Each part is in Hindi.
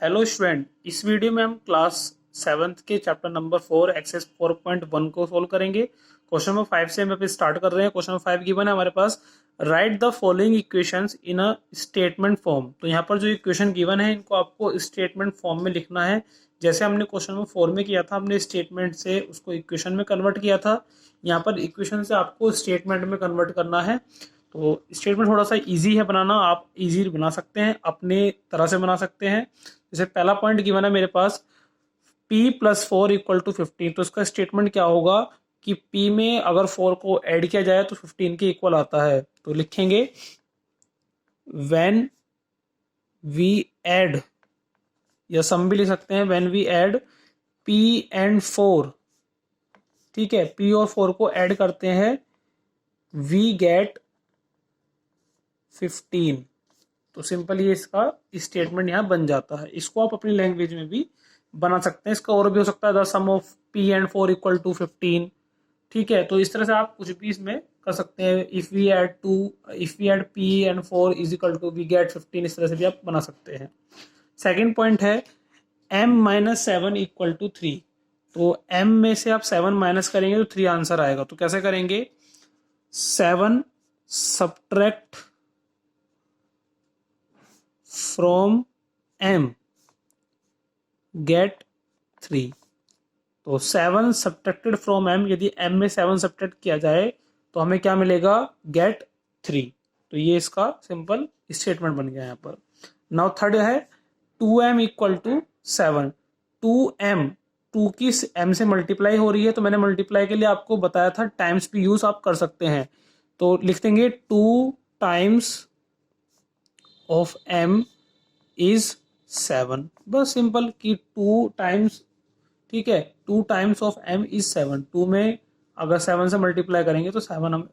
हेलो स्टूडेंट, इस वीडियो में हम क्लास सेवन्थ के चैप्टर नंबर 4 एक्सेस 4.1 को सोल्व करेंगे। क्वेश्चन नंबर 5 से हम अभी स्टार्ट कर रहे हैं। क्वेश्चन नंबर 5 गिवन है हमारे पास, write the following equations in a statement form. तो यहाँ पर जो इक्वेशन गिवन है इनको आपको स्टेटमेंट फॉर्म में लिखना है। जैसे हमने क्वेश्चन नंबर 4 में किया था, हमने स्टेटमेंट से उसको इक्वेशन में कन्वर्ट किया था। यहाँ पर इक्वेशन से आपको स्टेटमेंट में कन्वर्ट करना है। तो स्टेटमेंट थोड़ा सा इजी है बनाना, आप इजी बना सकते हैं, अपने तरह से बना सकते हैं। जैसे पहला पॉइंट गिवन है मेरे पास, p+4 = 15। तो इसका स्टेटमेंट क्या होगा कि p में अगर 4 को ऐड किया जाए तो 15 के इक्वल आता है। तो लिखेंगे व्हेन वी ऐड, या सम भी लिख सकते हैं, when we add p and 4, ठीक है, p और 4 को ऐड करते हैं, वी गेट 15। तो सिंपल ये इसका स्टेटमेंट यहाँ बन जाता है। इसको आप अपनी लैंग्वेज में भी बना सकते हैं। इसका और भी हो सकता है, the sum of p and 4 = 15। ठीक है, तो इस तरह से आप कुछ भी इसमें कर सकते हैं। If we add p and 4 = we get 15, इस तरह से भी आप बना सकते हैं। सेकेंड पॉइंट है m-7 = 3। तो m में से आप 7 माइनस करेंगे तो 3 आंसर आएगा। तो कैसे करेंगे, 7 सब्ट्रैक्ट फ्रॉम m गेट 3। तो 7 सब्ट्रैक्टेड फ्रॉम m, यदि m में 7 सब्ट्रैक्ट किया जाए तो हमें क्या मिलेगा, गेट 3। तो ये इसका सिंपल स्टेटमेंट बन गया यहाँ पर। नाउ थर्ड है 2m = 7। 2m, 2 की m से मल्टीप्लाई हो रही है, तो मैंने मल्टीप्लाई के लिए आपको बताया था टाइम्स भी यूज आप कर सकते हैं। तो लिख देंगे 2 टाइम्स ऑफ m इज 7। बस सिंपल कि 2 टाइम्स, ठीक है, 2 टाइम्स ऑफ m इज 7। 2 में अगर 7 से मल्टीप्लाई करेंगे तो 7 हम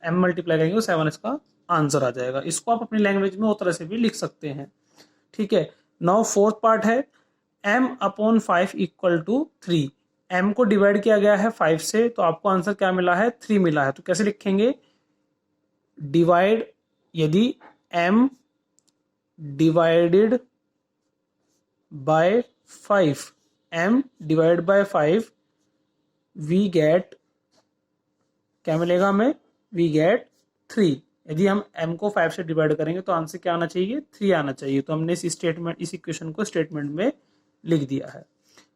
m मल्टीप्लाई करेंगे तो 7 इसका आंसर आ जाएगा। इसको आप अपनी लैंग्वेज में उस तरह से भी लिख सकते हैं। ठीक है, नाउ फोर्थ पार्ट है m/5 = 3। m को डिवाइड किया गया है 5 से, तो आपको आंसर क्या मिला है, 3 मिला है। तो कैसे लिखेंगे, डिवाइड, यदि m divided by 5, m divide by 5, we get, क्या मिलेगा हमें, वी गेट 3। यदि हम m को 5 से डिवाइड करेंगे तो आंसर क्या आना चाहिए, 3 आना चाहिए। तो हमने इस इक्वेशन को स्टेटमेंट में लिख दिया है।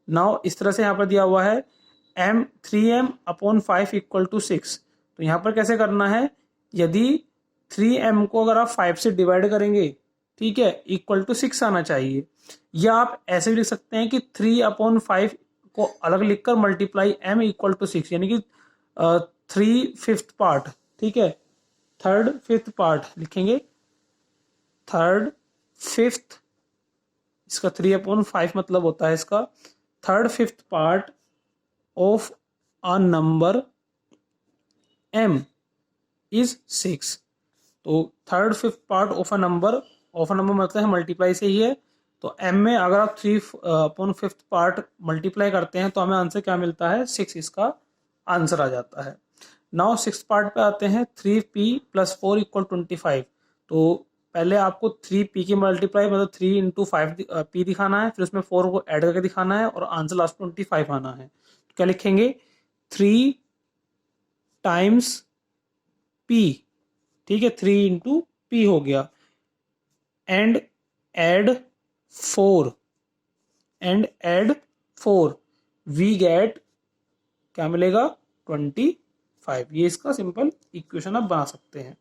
नाउ इस तरह से यहाँ पर दिया हुआ है3m/5 = 6। तो यहाँ पर कैसे करना है, यदि 3m को अगर आप 5 से डिवाइड करेंगे, ठीक है, =6 आना चाहिए। या आप ऐसे भी लिख सकते हैं कि 3/5 को अलग लिखकर मल्टीप्लाई m = 6, यानी कि 3/5 पार्ट, ठीक है, 3rd/5 पार्ट लिखेंगे। 3rd/5, इसका 3/5 मतलब होता है इसका 3rd/5 part of a number m is 6। तो 3rd/5 part of a number मतलब है मल्टीप्लाई से ही है। तो m में अगर आप 3/5 पार्ट मल्टीप्लाई करते हैं तो हमें आंसर क्या मिलता है, 6 इसका आंसर आ जाता है। नाउ 6 पार्ट पे आते हैं, 3p+4 = 25। तो पहले आपको 3p की मल्टीप्लाई मतलब 3 × 5 p दिखाना है, फिर उसमें 4 को ऐड करके दिखाना है और आंसर लास्ट में 25 आना है। तो क्या लिखेंगे, 3 टाइम्स p, ठीक है, 3 × p हो गया, एंड एड 4, वी गेट, क्या मिलेगा, 25। ये इसका सिंपल इक्वेशन आप बना सकते हैं।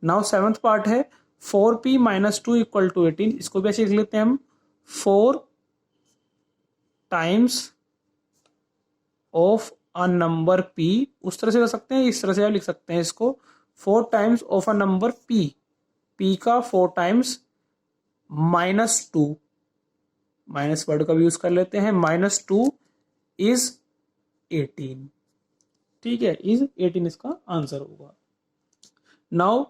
नाउ सेवंथ पार्ट है 4p-2 = 18। इसको भी ऐसे लिख लेते हैं हम, 4 times of a number p, उस तरह से कर सकते हैं, इस तरह से आप लिख सकते हैं इसको, 4 times of a number p का 4 टाइम्स -2, माइनस वर्ड का भी यूज कर लेते हैं, -2 इज 18। ठीक है, इज 18 इसका आंसर होगा। Now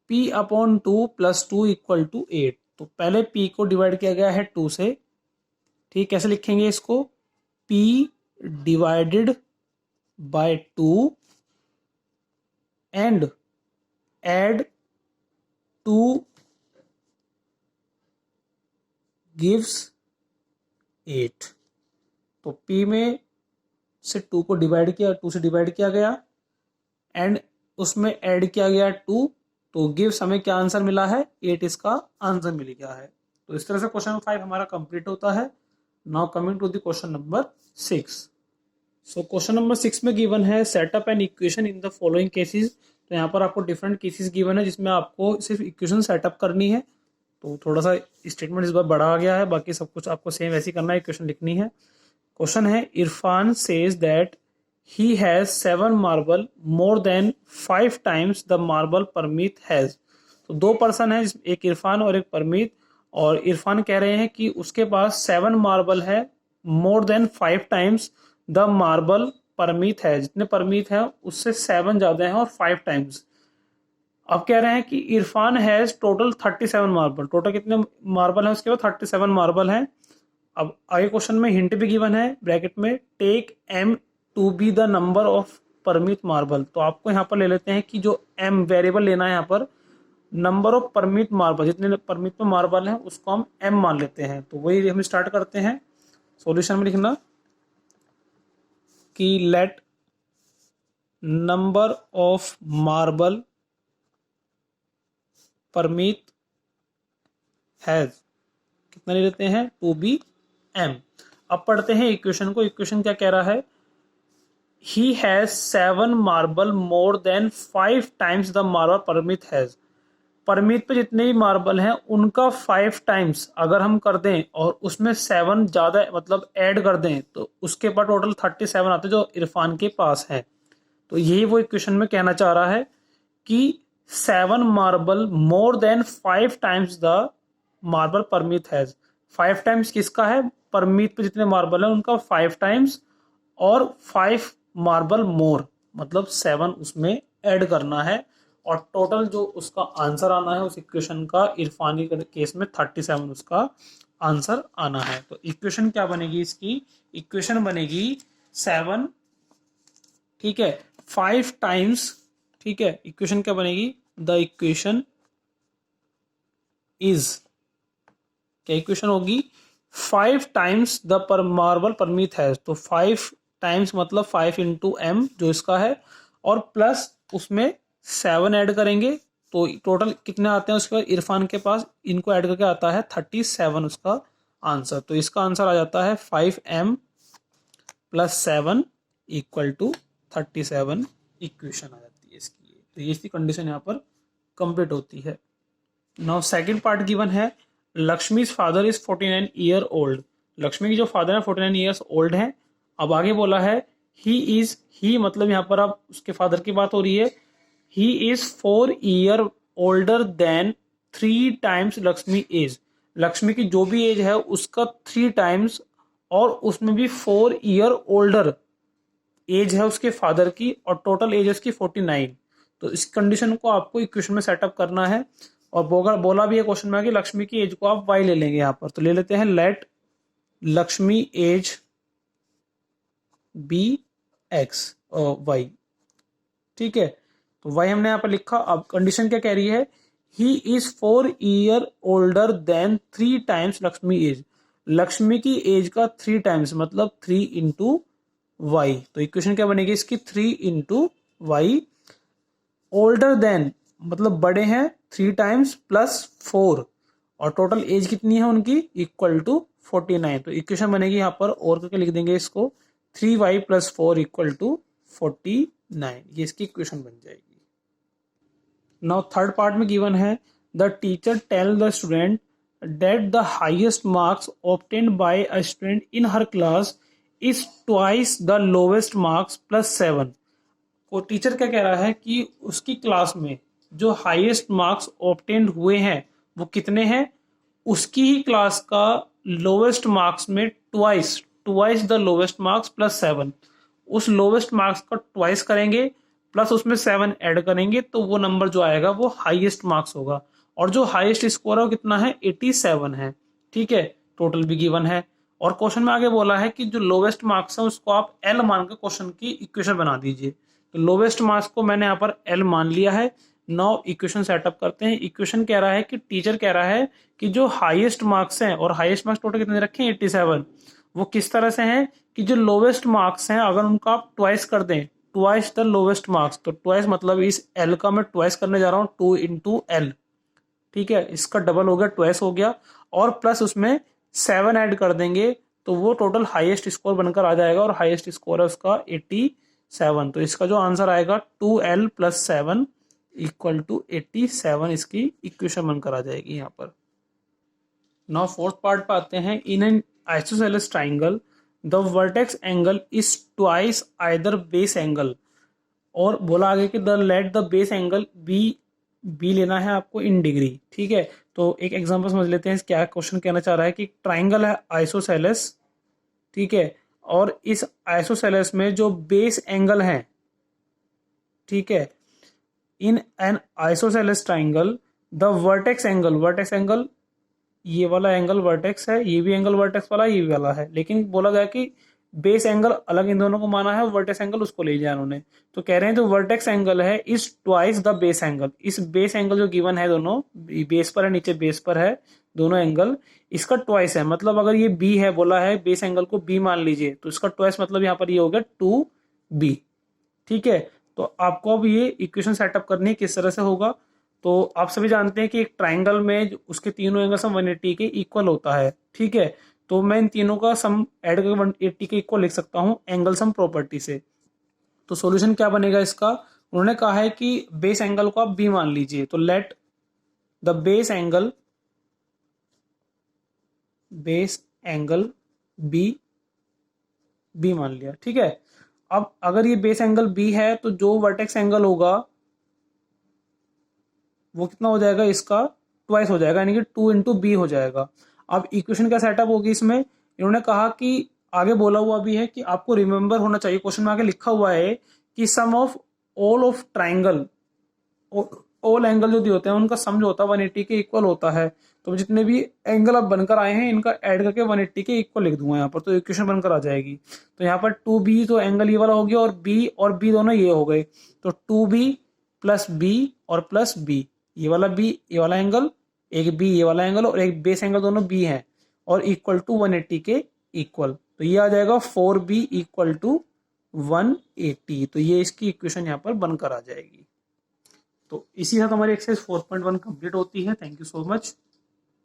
p/2 + 2 = 8। तो पहले p को डिवाइड किया गया है 2 से, ठीक, कैसे लिखेंगे इसको, p divided by 2 and add 2 gives 8। तो P में से 2 को डिवाइड किया, 2 से डिवाइड किया गया एंड उसमें ऐड किया गया 2, तो गिव्स हमें क्या आंसर मिला है, 8 इसका आंसर मिल गया है। तो इस तरह से क्वेश्चन नंबर 5 हमारा कंप्लीट होता है। Now coming to the question number 6। So question number 6 में गिवन है set up an equation in the following cases. तो यहाँ पर आपको डिफरेंट केसेस गिवन है जिसमें आपको सिर्फ इक्वेशन सेटअप करनी है। तो थोड़ा सा स्टेटमेंट इस बार बड़ा आ गया है, बाकी सब कुछ आपको सेम ऐसे करना है, इक्वेशन लिखनी है। क्वेश्चन है Irfan says that he has 7 marble more than 5 times the marble Parmeet has। तो दो पर्सन है, एक इरफान और एक परमीत, और इरफान कह रहे हैं कि उसके पास 7 मार्बल है मोर than 5 times the marble Parmeet है, जितने परमीत है उससे 7 ज्यादा है और 5 टाइम्स। अब कह रहे हैं कि Irfan has total 37 marble, total कितने मार्बल है उसके पास, 37 मार्बल है। अब आगे क्वेश्चन में हिंट भी गिवन है ब्रैकेट में, take M to be the number of Parmit marble. तो आपको यहाँ पर ले लेते हैं कि जो एम वेरिएबल लेना है यहाँ पर, नंबर ऑफ परमित मार्बल, जितने परमित में मार्बल है उसको हम एम मान लेते हैं। तो वही हम स्टार्ट करते हैं। सॉल्यूशन में लिखना कि let number of marble Parmit has, कितना ले लेते हैं, 2b m। अब पढ़ते हैं इक्वेशन को। इक्वेशन क्या कह रहा है, he has 7 marble more than 5 times the marble Parmit has. Parmit पे जितने भी मार्बल हैं उनका 5 टाइम्स अगर हम कर दें और उसमें 7 ज्यादा मतलब ऐड कर दें तो उसके पास टोटल 37 आते हैं जो इरफान के पास है। तो यही वो इक्वेशन में कहना चाह रहा है कि 7 marble more than 5 times the marble Parmit has. 5 times किसका है, परमित पे जितने मार्बल है उनका 5 टाइम्स, और 5 मार्बल मोर मतलब 7 उसमें ऐड करना है, और टोटल जो उसका आंसर आना है उस इक्वेशन का, इरफानी के केस में 37 उसका आंसर आना है। तो इक्वेशन क्या बनेगी इसकी, इक्वेशन बनेगी 7, ठीक है, 5 टाइम्स, ठीक है। इक्वेशन क्या बनेगी, द इक्वेशन इज, क्या इक्वेशन होगी, 5 टाइम्स द पर मार्बल परमित हैज। तो 5 टाइम्स मतलब 5 इंटू एम जो इसका है, और प्लस उसमें 7 ऐड करेंगे तो टोटल कितने आते हैं उसके बाद इरफान के पास, इनको ऐड करके आता है 37 उसका आंसर। तो इसका आंसर आ जाता है 5m plus 7 equal to 37 equation आ जाती है इसकी। तो ये इसकी कंडीशन यहाँ पर कंप्लीट होती है। नाउ सेकंड पार्ट गिवन है, Lakshmi's father is 49 year old. Lakshmi की जो फादर है 49 ईयर्स ओल्ड है। अब आगे बोला है ही इज, ही मतलब यहाँ पर अब उसके फादर की बात हो रही है, he is 4 year older than 3 times Lakshmi age. Lakshmi की जो भी एज है उसका 3 टाइम्स, और उसमें भी 4 ईयर ओल्डर एज है उसके फादर की, और टोटल एज है उसकी 49। तो इस कंडीशन को आपको इक्वेशन में सेटअप करना है। और बोला भी है क्वेश्चन में कि लक्ष्मी की एज को आप वाई ले लेंगे यहाँ पर। तो ले लेते हैं let Lakshmi age be x y, ठीक है। तो वाई हमने यहाँ पर लिखा। अब कंडीशन क्या कह रही है, he is 4 year older than 3 times Lakshmi age. Lakshmi की एज का 3 टाइम्स मतलब 3 इंटू वाई। तो इक्वेशन क्या बनेगी इसकी, 3 इंटू वाई। ओल्डर देन मतलब बड़े हैं 3 टाइम्स प्लस 4, और टोटल एज कितनी है उनकी, इक्वल टू 49। तो इक्वेशन बनेगी यहाँ पर और करके लिख देंगे इसको, 3y प्लस 4 इक्वल टू 49। ये इसकी इक्वेशन बन जाएगी। नाउ थर्ड पार्ट में गिवन है, the teacher tell the student that the highest marks obtained by a student in her class is twice the lowest marks plus 7। को टीचर क्या कह रहा है कि उसकी क्लास में जो हाईएस्ट मार्क्स ऑब्टेन्ड हुए हैं वो कितने हैं, उसकी ही क्लास का लोवेस्ट मार्क्स में twice the lowest marks plus 7। उस लोवेस्ट मार्क्स का ट्वाइस करेंगे प्लस उसमें 7 ऐड करेंगे तो वो नंबर जो आएगा वो हाईएस्ट मार्क्स होगा। और जो हाईएस्ट स्कोर है वो कितना है, 87 है, ठीक है। टोटल भी गिवन है, और क्वेश्चन में आगे बोला है कि जो लोवेस्ट मार्क्स है उसको आप एल मानकर क्वेश्चन की इक्वेशन बना दीजिए। तो लोवेस्ट मार्क्स को मैंने यहाँ पर एल मान लिया है। नाउ इक्वेशन सेटअप करते हैं। इक्वेशन कह रहा है कि टीचर कह रहा है कि जो हाईएस्ट मार्क्स हैं, और हाईएस्ट मार्क्स टोटल कितने रखे हैं, 87, वो किस तरह से हैं कि जो लोवेस्ट मार्क्स हैं अगर उनका आप ट्वाइस कर दें, ट्वाइस द लोवेस्ट मार्क्स, तो ट्वाइस मतलब इस एल का मैं ट्वाइस करने जा रहा हूँ, 2 × L, ठीक है, इसका डबल हो गया, ट्वाइस हो गया, और प्लस उसमें 7 ऐड कर देंगे तो वो टोटल हाईएस्ट स्कोर बनकर आ जाएगा, और हाईएस्ट स्कोर है उसका 87। तो इसका जो आंसर आएगा 2L + 7 = 87, इसकी इक्वेशन बनकर आ जाएगी यहाँ पर। नाउ फोर्थ पार्ट पे आते हैं। In an isosceles triangle the vertex angle is twice either base angle, और बोला आगे कि the let the base angle b लेना है आपको इन डिग्री, ठीक है। तो एक एग्जांपल समझ लेते हैं क्या क्वेश्चन कहना चाह रहा है कि ट्राइंगल है आइसोसेलेस, ठीक है, और इस आइसोसेलेस में जो बेस एंगल है, ठीक है, इन an isosceles triangle the vertex angle ये वाला एंगल वर्टेक्स है, ये भी एंगल वर्टेक्स वाला, ये भी वाला है, लेकिन बोला गया कि बेस एंगल अलग इन दोनों को माना है, वर्टेक्स एंगल उसको ले लिया उन्होंने। तो कह रहे हैं जो वर्टेक्स एंगल है इस ट्वाइस द बेस एंगल, इस बेस एंगल जो गिवन है दोनों बेस पर है, नीचे बेस पर है दोनों एंगल, इसका ट्वाइस है। मतलब अगर ये बी है, बोला है बेस एंगल को बी मान लीजिए, तो इसका ट्वाइस मतलब यहाँ पर ये हो गया 2B, ठीक है। तो आपको अब ये इक्वेशन सेटअप करनी है, किस तरह से होगा। तो आप सभी जानते हैं कि एक ट्राइंगल में उसके तीनों एंगल सम 180 के इक्वल होता है, ठीक है। तो मैं इन तीनों का सम ऐड करके 180 के इक्वल लिख सकता हूँ एंगल सम प्रॉपर्टी से। तो सॉल्यूशन क्या बनेगा इसका, उन्होंने कहा है कि बेस एंगल को आप बी मान लीजिए, तो let the base angle b मान लिया, ठीक है। अब अगर ये बेस एंगल बी है तो जो वर्टेक्स एंगल होगा वो कितना हो जाएगा, इसका ट्वाइस हो जाएगा, यानी कि 2 × B हो जाएगा। अब इक्वेशन क्या सेटअप होगी इसमें, इन्होंने कहा कि आगे बोला हुआ भी है कि आपको रिमेंबर होना चाहिए, क्वेश्चन में आगे लिखा हुआ है कि sum of all of triangle, all angle जो दिए होते हैं उनका सम जो होता है 180 के इक्वल होता है। तो जितने भी एंगल अब बनकर आए हैं इनका ऐड करके 180 के इक्वल लिख दूंगा यहाँ पर, तो इक्वेशन बनकर आ जाएगी। तो यहाँ पर 2B तो एंगल ये वाला हो गया, और B दोनों ये हो गए, तो 2B + B और +B, ये वाला B ये वाला एंगल, एक B ये वाला एंगल, और एक बेस एंगल, दोनों B है, और इक्वल टू 180 के इक्वल। तो ये आ जाएगा 4B = 180। तो ये इसकी इक्वेशन यहाँ पर बनकर आ जाएगी। तो इसी साथ हमारी एक्सरसाइज 4.1 कंप्लीट होती है। Thank you so much.